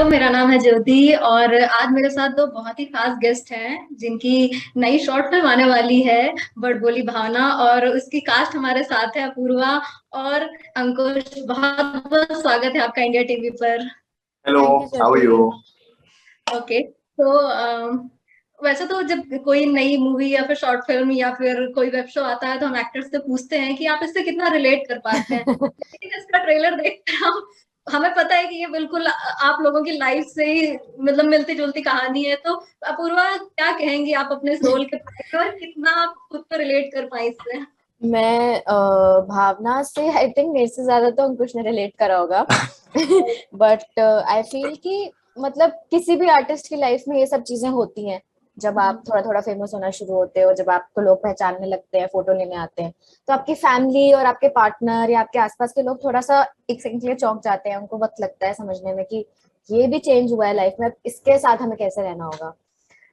मेरा नाम है ज्योति और आज मेरे साथ दो बहुत ही खास गेस्ट हैं जिनकी नई शॉर्ट फिल्म आने वाली है, बड़बोली भावना। और उसकी कास्ट हमारे साथ है अपूर्वा और अंकुश। बहुत बहुत स्वागत है आपका इंडिया टीवी पर। Hello. Thank you how are Jyoti. You? Okay, तो वैसे तो जब कोई नई मूवी या फिर शॉर्ट फिल्म या फिर कोई वेब शो आता है तो हम एक्टर्स से पूछते हैं कि आप इससे कितना रिलेट कर पाते हैं। लेकिन इसका ट्रेलर देखकर हम हमें पता है कि ये बिल्कुल आप लोगों की लाइफ से ही मतलब मिलती जुलती कहानी है। तो अपूर्वा, क्या कहेंगी आप अपने इस रोल के बारे में और कितना आप खुद को रिलेट कर पाए इससे? मैं भावना से आई थिंक मेरे से ज्यादा तो अंकुश ने रिलेट करा होगा। बट आई फील कि मतलब किसी भी आर्टिस्ट की लाइफ में ये सब चीजें होती हैं। जब आप थोड़ा थोड़ा फेमस होना शुरू होते हो, जब आपको लोग पहचानने लगते हैं, फोटो लेने आते हैं, तो आपकी फैमिली और आपके पार्टनर या आपके आसपास के लोग थोड़ा सा एक सेकंड के लिए चौंक जाते हैं। उनको वक्त लगता है समझने में कि ये भी चेंज हुआ है लाइफ में, अब इसके साथ हमें कैसे रहना होगा।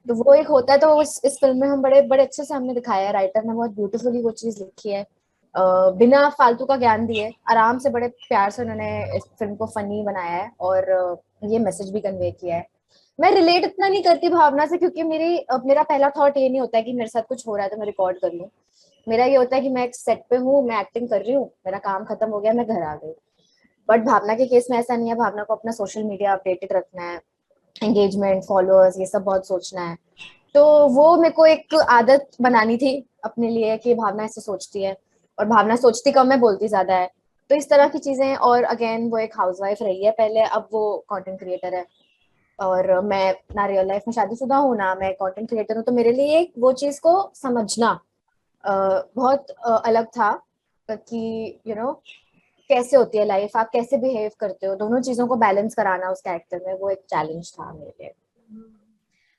तो वो एक होता है। तो इस फिल्म में हम बड़े बड़े अच्छे से हमने दिखाया है, राइटर ने बहुत ब्यूटीफुली वो चीज लिखी है। बिना फालतू का ज्ञान दिए आराम से बड़े प्यार से उन्होंने इस फिल्म को फनी बनाया है और ये मैसेज भी कन्वे किया है। मैं रिलेट इतना नहीं करती भावना से, क्योंकि मेरा पहला थॉट ये नहीं होता है कि मेरे साथ कुछ हो रहा है तो मैं रिकॉर्ड कर लूं। मेरा ये होता है कि मैं एक सेट पे हूँ, मैं एक्टिंग कर रही हूँ, मेरा काम खत्म हो गया, मैं घर आ गई। बट भावना के केस में ऐसा नहीं है। भावना को अपना सोशल मीडिया अपडेटेड रखना है, एंगेजमेंट, फॉलोअर्स, ये सब बहुत सोचना है। तो वो मेरे को एक आदत बनानी थी अपने लिए कि भावना ऐसे सोचती है। और भावना सोचती कम है, बोलती ज्यादा है। तो इस तरह की चीजें। और अगेन वो एक हाउसवाइफ रही है पहले, अब वो कंटेंट क्रिएटर है। और मैं ना रियल लाइफ में शादीशुदा हूँ ना मैं कंटेंट क्रिएटर हूँ, तो मेरे लिए वो चीज को समझना बहुत अलग था। कि कैसे होती है लाइफ, आप कैसे बिहेव करते हो, दोनों चीजों को बैलेंस कराना उस कैरेक्टर में, वो एक चैलेंज था मेरे लिए।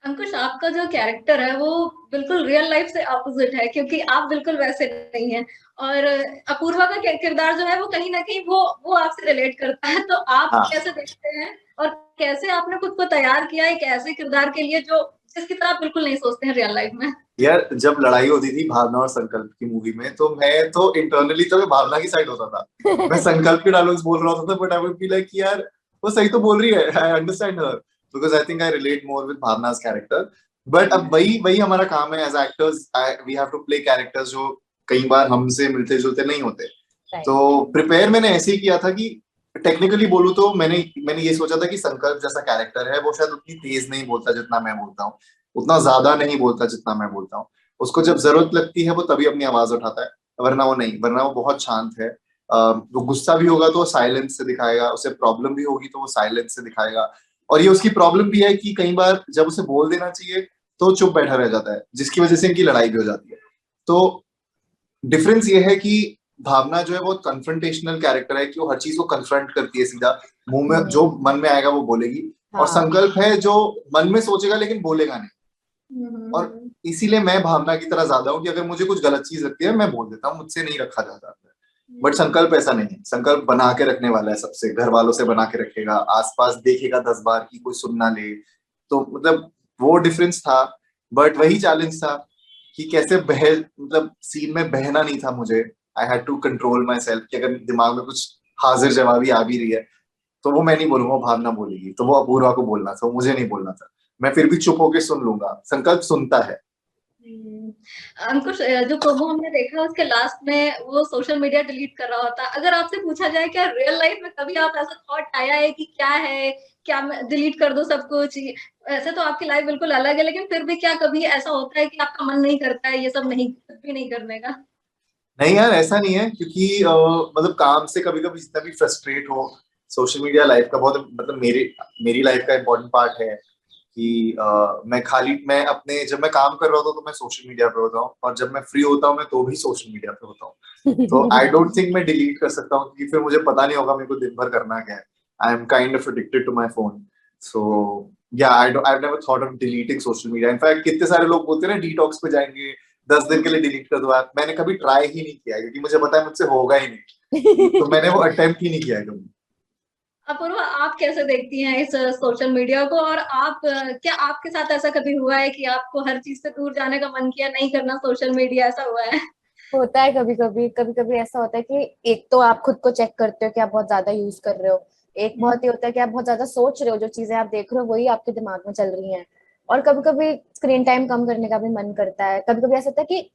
अंकुश, आपका जो कैरेक्टर है वो बिल्कुल रियल लाइफ से अपोजिट है, क्योंकि आप बिल्कुल वैसे नहीं हैं। और अपूर्वा का किरदार जो है वो कहीं ना कहीं वो आपसे रिलेट करता है। तो आप हाँ कैसे देखते हैं और कैसे आपने खुद को तैयार किया एक ऐसे किरदार के लिए जो जिसकी तरह आप बिल्कुल नहीं सोचते हैं रियल लाइफ में? यार, जब लड़ाई होती थी भावना और संकल्प की मूवी में तो मैं तो इंटरनली तो मैं भावना की साइड होता था। मैं संकल्प के डायलॉग्स बोल रहा होता था, but I would feel like यार वो सही तो बोल रही है। I understand her because I think I relate more with भावना's कैरेक्टर। बट अब वही वही हमारा काम है as actors. We have to play characters जो कई बार हमसे मिलते जुलते नहीं होते। राइट। तो प्रिपेयर मैंने ऐसे ही किया था कि टेक्निकली बोलूँ तो मैंने मैंने ये सोचा था कि संकल्प जैसा कैरेक्टर है वो शायद उतनी तेज नहीं बोलता जितना मैं बोलता हूँ, उतना ज्यादा नहीं बोलता जितना मैं बोलता हूँ। उसको जब जरूरत लगती है वो तभी अपनी आवाज उठाता है, वरना वो नहीं, वरना वो बहुत शांत है। वो गुस्सा भी होगा तो वो साइलेंस से दिखाएगा, उसे प्रॉब्लम भी होगी तो वो साइलेंस से दिखाएगा। और ये उसकी प्रॉब्लम भी है कि कई बार जब उसे बोल देना चाहिए तो चुप बैठा रह जाता है, जिसकी वजह से इनकी लड़ाई भी हो जाती है। तो डिफरेंस ये है कि भावना जो है वो कन्फ्रंटेशनल कैरेक्टर है कि वो हर चीज को कन्फ्रंट करती है सीधा, मुंह में जो मन में आएगा वो बोलेगी। और हाँ। संकल्प है जो मन में सोचेगा लेकिन बोलेगा नहीं। और हम्म। इसीलिए मैं भावना की तरह ज्यादा हूँ कि अगर मुझे कुछ गलत चीज लगती है मैं बोल देता हूँ, मुझसे नहीं रखा जाता। बट संकल्प ऐसा नहीं है। संकल्प बना के रखने वाला है, सबसे घर वालों से बना के रखेगा, आसपास देखेगा 10 बार की कोई सुन ना ले। तो मतलब वो डिफरेंस था। बट वही चैलेंज था कि कैसे बह मतलब सीन में बहना नहीं था मुझे। I had to control my self कि अगर दिमाग में कुछ हाजिर जवाबी आ भी रही है तो वो मैं नहीं बोलूंगा, वो भावना बोलेगी, तो वो अपूर्वा को बोलना था, वो मुझे नहीं बोलना था। मैं फिर भी चुप होके सुन लूंगा, संकल्प सुनता है। हम्म। अंकुश, जो प्रोमो हमने देखा उसके लास्ट में वो सोशल मीडिया डिलीट कर रहा होता। अगर आपसे पूछा जाए क्या रियल लाइफ में कभी आप ऐसा थॉट आया है कि क्या है, क्या मैं डिलीट कर दूं सब कुछ? ऐसे तो आपकी लाइफ बिल्कुल अलग है, लेकिन फिर भी क्या कभी ऐसा होता है कि आपका मन नहीं करता है ये सब नहीं, कुछ भी नहीं करने का? नहीं यार, ऐसा नहीं है, क्योंकि मतलब काम से कभी कभी जितना भी फ्रस्ट्रेट हो, सोशल मीडिया लाइफ का बहुत मतलब मेरी मेरी लाइफ का इम्पोर्टेंट पार्ट है। कि मैं अपने जब मैं काम कर रहा होता हूँ तो मैं सोशल मीडिया पे होता हूँ, और जब मैं फ्री होता हूँ मैं तो भी सोशल मीडिया पे होता हूँ। तो आई डोंट थिंक मैं डिलीट कर सकता हूँ, क्योंकि फिर मुझे पता नहीं होगा मेरे को दिन भर करना क्या है। I am kind of addicted to my phone. So yeah I never thought of deleting social media. In fact कितने सारे लोग बोलते हैं ना डिटॉक्स पे जाएंगे, 10 दिन के लिए डिलीट कर दो ऐप। मैंने कभी ट्राई ही नहीं किया, क्योंकि मुझे पता है मुझसे होगा ही नहीं। तो मैंने वो अटेम्प्ट ही नहीं किया है कभी। अपूर्वा, आप कैसे देखती हैं इस सोशल मीडिया को? और आप क्या आपके साथ ऐसा कभी हुआ है कि आपको हर चीज से दूर जाने का मन किया, नहीं करना सोशल मीडिया, ऐसा हुआ है? होता है कभी कभी। कभी कभी ऐसा होता है कि एक तो आप खुद को चेक करते हो कि आप बहुत ज्यादा यूज कर रहे हो, एक बहुत ही होता है कि आप बहुत ज्यादा सोच रहे हो, जो चीजें आप देख रहे हो वही आपके दिमाग में चल रही हैं, और कभी कभी स्क्रीन टाइम कम करने का भी मन करता है। कभी कभी ऐसा होता है कि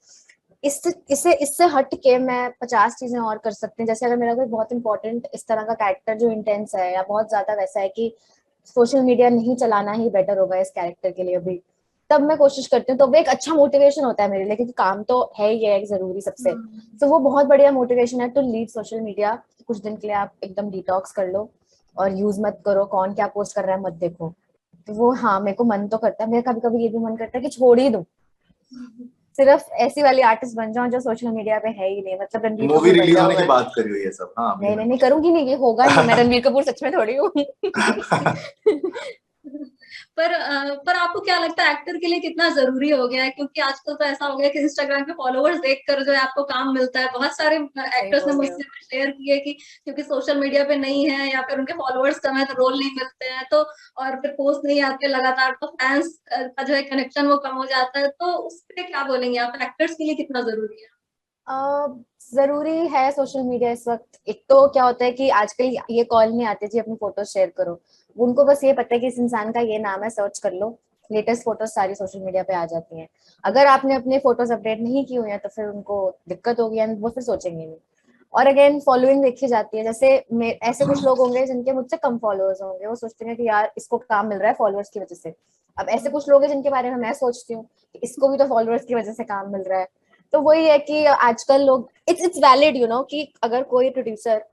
इससे इससे इससे हट के मैं 50 चीजें और कर सकती हूँ। जैसे अगर मेरा कोई बहुत इंपॉर्टेंट इस तरह का कैरेक्टर जो इंटेंस है या बहुत ज्यादा वैसा है कि सोशल मीडिया नहीं चलाना ही बेटर होगा इस कैरेक्टर के लिए अभी, तब मैं कोशिश करती हूँ। तो वो एक अच्छा मोटिवेशन होता है मेरे लिए, क्योंकि काम तो है ही है एक जरूरी सबसे। तो वो बहुत बढ़िया मोटिवेशन है टू लीव सोशल मीडिया। कुछ दिन के लिए आप एकदम डिटॉक्स कर लो और यूज मत करो, कौन क्या पोस्ट कर रहा है मत देखो। तो वो हाँ, मेरे को मन तो करता है, मेरा कभी कभी ये भी मन करता है कि छोड़ ही दूं, सिर्फ ऐसी वाली आर्टिस्ट बन जाऊं जो सोशल मीडिया पे है ही नहीं, मतलब रणबीर मूवी कपूर बन रिलीज होने जाओ की बस। बात करी हुई है सब। हाँ, नहीं नहीं नहीं, करूंगी नहीं, ये होगा नहीं, मैं रणबीर कपूर सच में थोड़ी हूँ। पर आपको क्या लगता है एक्टर के लिए कितना जरूरी हो गया है? क्योंकि आजकल तो ऐसा हो गया कि इंस्टाग्राम पे फॉलोअर्स देखकर जो है आपको काम मिलता है। बहुत सारे सही एक्टर्स ने बोल रहे हो। मुझसे शेयर किए कि क्योंकि सोशल मीडिया पे नहीं है या फिर उनके फॉलोअर्स कम है तो रोल नहीं मिलते हैं, तो और फिर पोस्ट नहीं आते लगातार, तो फैंस का जो है कनेक्शन वो कम हो जाता है। तो उस पर क्या बोलेंगे आप, एक्टर्स के लिए कितना जरूरी है? अ, जरूरी है सोशल मीडिया इस वक्त। एक तो क्या होता है कि आजकल ये कॉल नहीं आते जी अपनी फोटो शेयर करो, उनको बस ये पता है कि इस इंसान का ये नाम है, सर्च कर लो, लेटेस्ट फोटोज सारी सोशल मीडिया पे आ जाती हैं। अगर आपने अपने फोटोज अपडेट नहीं की हुई हैं तो फिर उनको दिक्कत होगी एंड वो फिर सोचेंगे नहीं। और अगेन फॉलोइंग देखी जाती है, जैसे ऐसे कुछ लोग होंगे जिनके मुझसे कम फॉलोअर्स होंगे, वो सोचते हैं कि यार इसको काम मिल रहा है फॉलोअर्स की वजह से। अब ऐसे कुछ लोग हैं जिनके बारे में मैं सोचती हूँ कि इसको भी तो फॉलोअर्स की वजह से काम मिल रहा है। तो वही है कि आजकल लोग, इट्स वैलिड यू नो, कि अगर कोई प्रोड्यूसर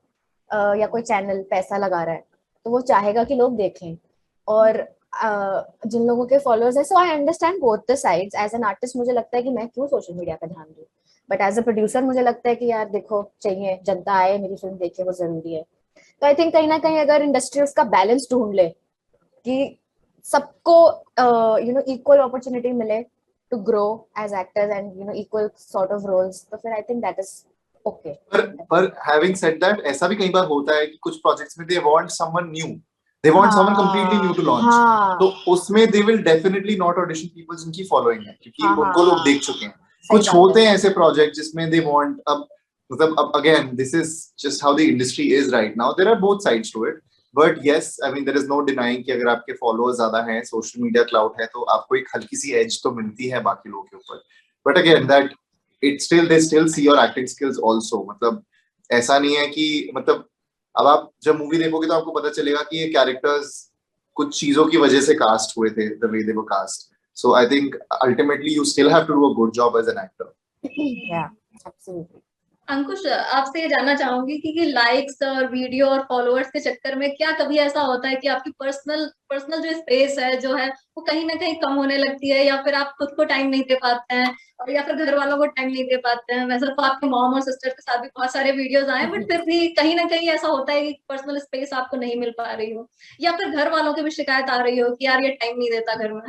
या कोई चैनल पैसा लगा रहा है तो वो चाहेगा कि लोग देखें। और जिन लोगों के फॉलोअर्स है, so I understand both the sides. As an artist मुझे लगता है कि मैं क्यों सोशल मीडिया पे ध्यान दूं, बट एज अ प्रोड्यूसर मुझे लगता है कि यार देखो, चाहिए जनता आए मेरी फिल्म देखे, वो जरूरी है। तो आई थिंक कहीं ना कहीं अगर इंडस्ट्री उसका बैलेंस ढूंढ ले कि सबको इक्वल अपॉर्चुनिटी मिले to grow as actors and equal sort of roles, तो फिर I think that is okay. पर हैविंग सेड दैट, ऐसा भी कई बार होता है कि कुछ प्रोजेक्ट्स में they want someone new, they want someone completely new हाँ टू लॉन्च। हाँ तो उसमें they will definitely not audition people जिनकी फॉलोइंग है, क्योंकि हाँ हाँ उनको लोग हाँ, देख चुके हैं। सही कुछ बात है। होते हैं ऐसे प्रोजेक्ट जिसमें दे वांट, अब मतलब अब again this is just how the industry is right now, there are both sides to it. But yes, I mean there is no denying कि अगर आपके फॉलोअर्स ज्यादा हैं, सोशल मीडिया क्लाउड है, तो आपको एक हल्की सी एज तो मिलती है बाकी लोगों के ऊपर। But again that it still, they still see your acting skills also. मतलब ऐसा नहीं है कि मतलब अब आप जब मूवी देखोगे तो आपको पता चलेगा कि ये कैरेक्टर्स कुछ चीजों की वजह से कास्ट हुए थे, the way they were cast. So I think ultimately you still have to do a good job as an actor. या एब्सोल्युटली। अंकुश, आपसे ये जानना चाहूंगी कि लाइक्स और वीडियो और फॉलोअर्स के चक्कर में क्या कभी ऐसा होता है कि आपकी पर्सनल पर्सनल जो स्पेस है जो है वो कहीं ना कहीं कम होने लगती है, या फिर आप खुद को टाइम नहीं दे पाते हैं, और या फिर घर वालों को टाइम नहीं दे पाते हैं? वैसे तो आपके मॉम और सिस्टर के साथ भी बहुत सारे वीडियोस आए, बट फिर भी कहीं ना कहीं ऐसा होता है कि पर्सनल स्पेस आपको नहीं मिल पा रही हो, या फिर घर वालों की भी शिकायत आ रही हो कि यार ये टाइम नहीं देता घर में।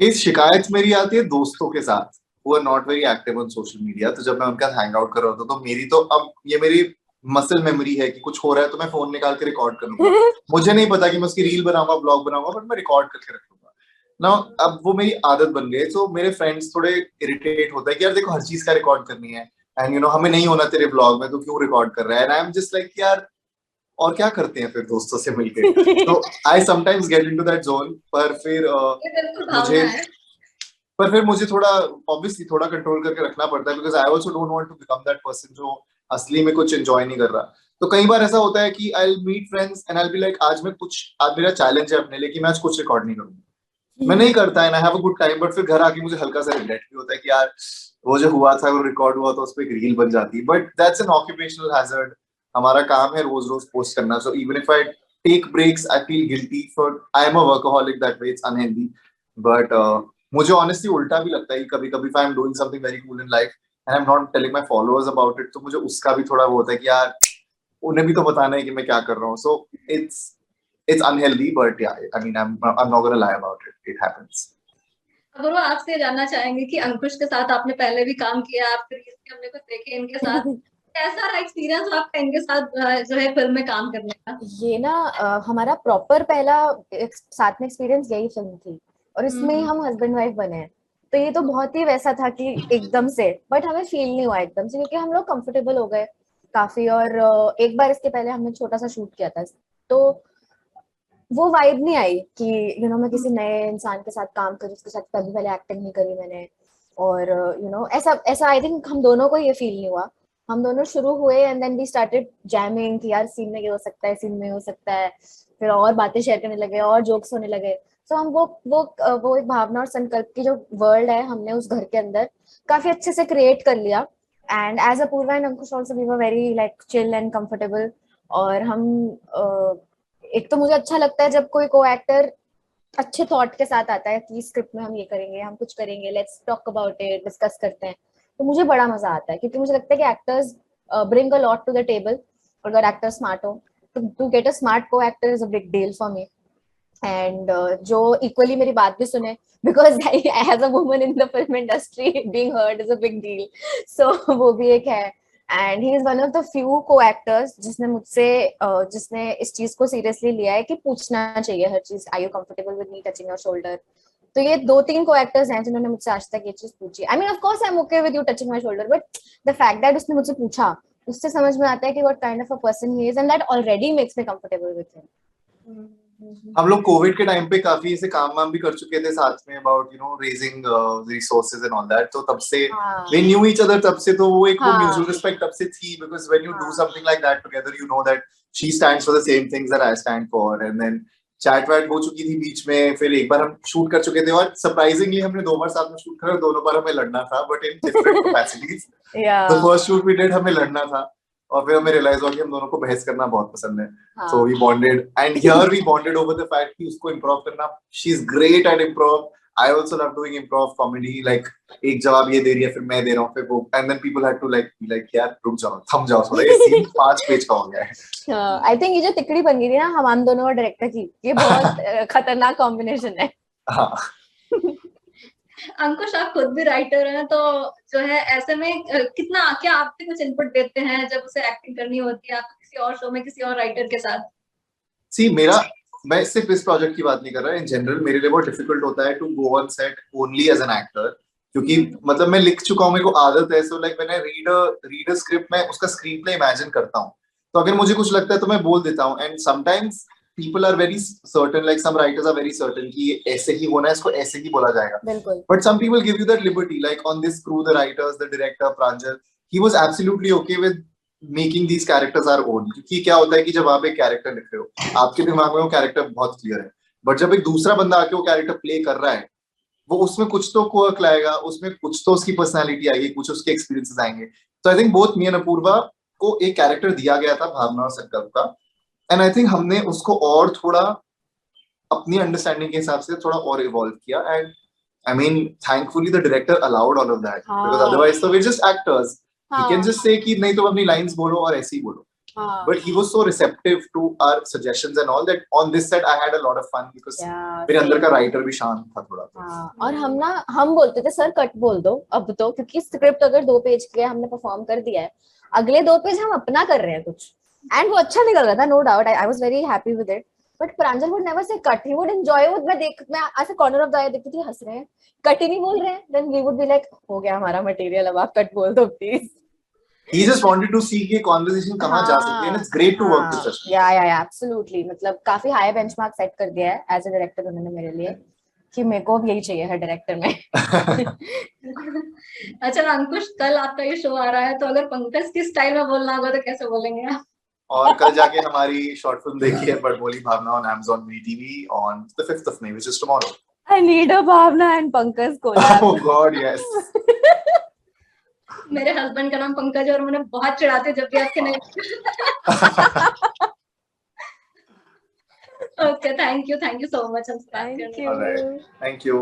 ये शिकायत मेरी आती है दोस्तों के साथ, वो are not very active on social media. तो जब मैं उनका हैंग आउट कर रहा होता, तो मेरी तो अब ये मेरी मसल मेमोरी है कि कुछ हो रहा है तो मैं फोन निकाल के रिकॉर्ड कर लूंगा। मुझे नहीं पता कि मैं उसकी रील बनाऊंगा, ब्लॉग बनाऊंगा, बट मैं रिकॉर्ड करके रख लूंगा ना। अब वो मेरी आदत बन गई। तो मेरे फ्रेंड्स थोड़े इरिटेट होता है कि यार देखो, हर चीज का रिकॉर्ड करनी है, एंड हमें नहीं होना तेरे ब्लॉग में, तो क्यों रिकॉर्ड कर रहा है? And I am just like यार, और क्या करते हैं फिर दोस्तों से मिलके। तो I sometimes get into that zone. ये बिल्कुल भावना मुझे है। पर फिर मुझे थोड़ा ऑब्वियसली थोड़ा कंट्रोल करके रखना पड़ता है, because I also don't want to become that person जो असली में कुछ एंजॉय नहीं कर रहा। तो कई बार ऐसा होता है कि I will meet friends and I will be like, आज मेरा चैलेंज है अपने लिए कि मैं आज कुछ रिकॉर्ड नहीं करूंगा। मैं नहीं करता and I have a good time, but फिर घर आके मुझे हल्का सा रिग्रेट भी होता है कि यार वो जो हुआ था, वो रिकॉर्ड हुआ तो उस पर एक रील बन जाती। But that's an occupational hazard. हमारा काम है रोज रोज पोस्ट करना। So even if I take breaks, I feel guilty for, I am a workaholic that way, it's unhealthy. But मुझे ऑनेस्टली उल्टा भी लगता है कि कभी कभी I am doing something very cool in life and I am not telling my followers about it, तो मुझे उसका भी थोड़ा वो होता है कि यार उन्हें भी तो बताना है कि मैं क्या कर रहा हूँ। सो it's unhealthy, but yeah, I mean, I'm not gonna lie about it. It happens. अगर वो आपसे जानना चाहेंगे कि अंकुश के साथ आपने पहले भी काम किया, आप रील्स भी हमने कुछ देखे इनके साथ, कैसा रहा एक्सपीरियंस आपका इनके साथ जो है फिल्म में काम करने का? ये ना हमारा प्रॉपर पहला साथ में एक्सपीरियंस यही फिल्म थी, और इसमें ही हम्म। हम हस्बैंड वाइफ बने हैं। तो ये तो बहुत ही वैसा था कि एकदम से, बट हमें फील नहीं हुआ एकदम से, क्योंकि हम लोग कंफर्टेबल हो गए काफी। और एक बार इसके पहले हमने छोटा सा शूट किया था, तो वो वाइब नहीं आई कि मैं किसी नए इंसान के साथ काम करूँ, उसके साथ कभी पहले एक्टिंग नहीं करी मैंने, और ऐसा आई थिंक हम दोनों को ये फील नहीं हुआ। हम दोनों शुरू हुए and then we started jamming कि यार सीन में ये हो सकता है, सीन में हो सकता है, फिर और बातें शेयर करने लगे और जोक्स होने लगे। तो हम वो एक भावना और संकल्प की जो वर्ल्ड है हमने उस घर के अंदर काफी अच्छे से क्रिएट कर लिया। And as Apoorva and Ankush also we were very like chill and comfortable. और हम एक तो मुझे अच्छा लगता है जब कोई को एक्टर अच्छे थॉट के साथ आता है कि स्क्रिप्ट में हम ये करेंगे, हम कुछ करेंगे, let's talk about it, discuss करते हैं, तो मुझे बड़ा मजा आता है क्योंकि मुझे लगता है कि actors bring a lot to the table. अगर एक्टर स्मार्ट हो to get a smart co actor is a big deal for me. And जो इक्वली मेरी बात भी सुने, because as a woman in the film industry being heard is a big deal, so वो भी एक है। And he is one of the few co actors जिसने इस चीज को सीरियसली लिया है कि पूछना चाहिए हर चीज, are you comfortable with me touching your shoulder. तो ये 2-3 को एक्टर्स हैं जिन्होंने मुझसे आज तक ये चीज पूछी। I mean of course I am okay with you touching my shoulder, but the fact that उसने मुझसे पूछा, उससे समझ में आता है कि what kind of a person he is and that already makes me comfortable with him. हम लोग कोविड के टाइम पे काफी ऐसे काम वाम भी कर चुके थे साथ में about raising resources and all that, तो तब से वी न्यू ईच अदर, तब से तो वो एक वो म्यूचुअल रिस्पेक्ट तब से थी, because when you do something like that together you know that she stands for the same things that I stand for. And then chat वैट हो चुकी थी बीच में, फिर एक बार हम शूट कर चुके थे और सरप्राइजिंगली हमने 2 बार साथ में शूट करा, दोनों बार हमें लड़ना था but in different capacities. The first shoot we did हमें लड़ना था और फिर हमें रियलाइज हुआ कि हम दोनों को बहस करना बहुत पसंद है, so we bonded and here we bonded over the fact कि उसको इम्प्रोव करना, she is great at improv, I also love doing improv comedy, like एक जवाब ये दे रही है फिर मैं दे रहा हूँ, फिर वो, and then people had to like यार रुक जाओ, थम जाओ थोड़ा, ये सीन 5 पेज का हो गया है। आई थिंक ये जो तिकड़ी बन गई थी ना हम दोनों और डायरेक्टर की, ये बहुत खतरनाक कॉम्बिनेशन है। हाँ अंकुश आप खुद भी राइटर हैं, तो जो है ऐसे में कितना क्या आप भी कुछ इनपुट देते हैं जब उसे एक्टिंग करनी होती है आप किसी और शो में किसी और राइटर के साथ? सी मैं सिर्फ इस प्रोजेक्ट की बात नहीं कर रहा, इन जनरल मेरे लिए बहुत डिफिकल्ट होता है to go on set only as an actor, क्योंकि मतलब मैं लिख चुका हूँ, मेरे को आदत है, so like when I read a script मैं उसका स्क्रीन प्ले इमेजिन करता हूँ, तो अगर मुझे कुछ लगता है तो मैं बोल देता हूँ। And sometimes people are very certain, like some writers are very certain कि ये ऐसे ही होना है, इसको ऐसे ही बोला जाएगा, but some people give you that liberty, like on this crew the writers, the director Pranjal, he was absolutely okay with making these characters our own, क्योंकि क्या होता है कि जब आप एक कैरेक्टर लिख रहे हो आपके दिमाग में वो कैरेक्टर बहुत क्लियर है, बट जब एक दूसरा बंदा आके वो कैरेक्टर प्ले कर रहा है वो उसमें कुछ तो क्वर्क लाएगा, उसमें कुछ तो उसकी पर्सनालिटी आएगी, कुछ उसके एक्सपीरियंसेस आएंगे। तो I think both me and Apoorva को एक कैरेक्टर दिया गया था भावना और संकल्प का, एंड आई थिंक हमने उसको और थोड़ा अपनी अंडरस्टैंडिंग के हिसाब से थोड़ा और इवॉल्व किया, and I mean thankfully the director allowed all of that, because otherwise तो we just actors, he can just say कि नहीं तुम अपनी लाइंस बोलो और ऐसे ही बोलो, but he was so receptive to our suggestions and all that on this set I had a lot of fun because मेरे अंदर का राइटर भी शांत था थोड़ा। और हम बोलते थे सर कट बोल दो अब तो, क्योंकि स्क्रिप्ट अगर 2 पेज की है हमने परफॉर्म कर दिया है, अगले 2 पेज हम अपना कर रहे हैं कुछ, एंड वो अच्छा निकल रहा था, no doubt, I was very happy with it, but Pranjal would never say cut, he would enjoy it. मैं ऐसे कॉर्नर ऑफ द आई देखती थी हंस रहे हैं, कट ही नहीं बोल रहे हैं, then we would be like हो गया हमारा मटेरियल, अब आप कट बोल दो please. He just wanted to see कि conversation कहाँ जा सकती है, and it's great to work with such people. Yeah, absolutely, मतलब काफी हाई बेंचमार्क सेट कर दिया है एज अ डायरेक्टर उन्होंने मेरे लिए कि मेरे को यही चाहिए हर डायरेक्टर में। अच्छा अंकुश, कल आपका ये शो आ रहा है, तो अगर पंकज की स्टाइल में बोलना होगा तो कैसे बोलेंगे आप? और कल जाके हमारी शॉर्ट फिल्म देखी है बड़बोली भावना on Amazon VTV on the 5th of May, which is tomorrow. I need a Bhavna and Pankaj collab. Oh God, yes. मेरे हस्बैंड का नाम पंकज है और मुझे बहुत चिढ़ाते जब भी आपके नहीं। Okay, thank you so much. Thank you.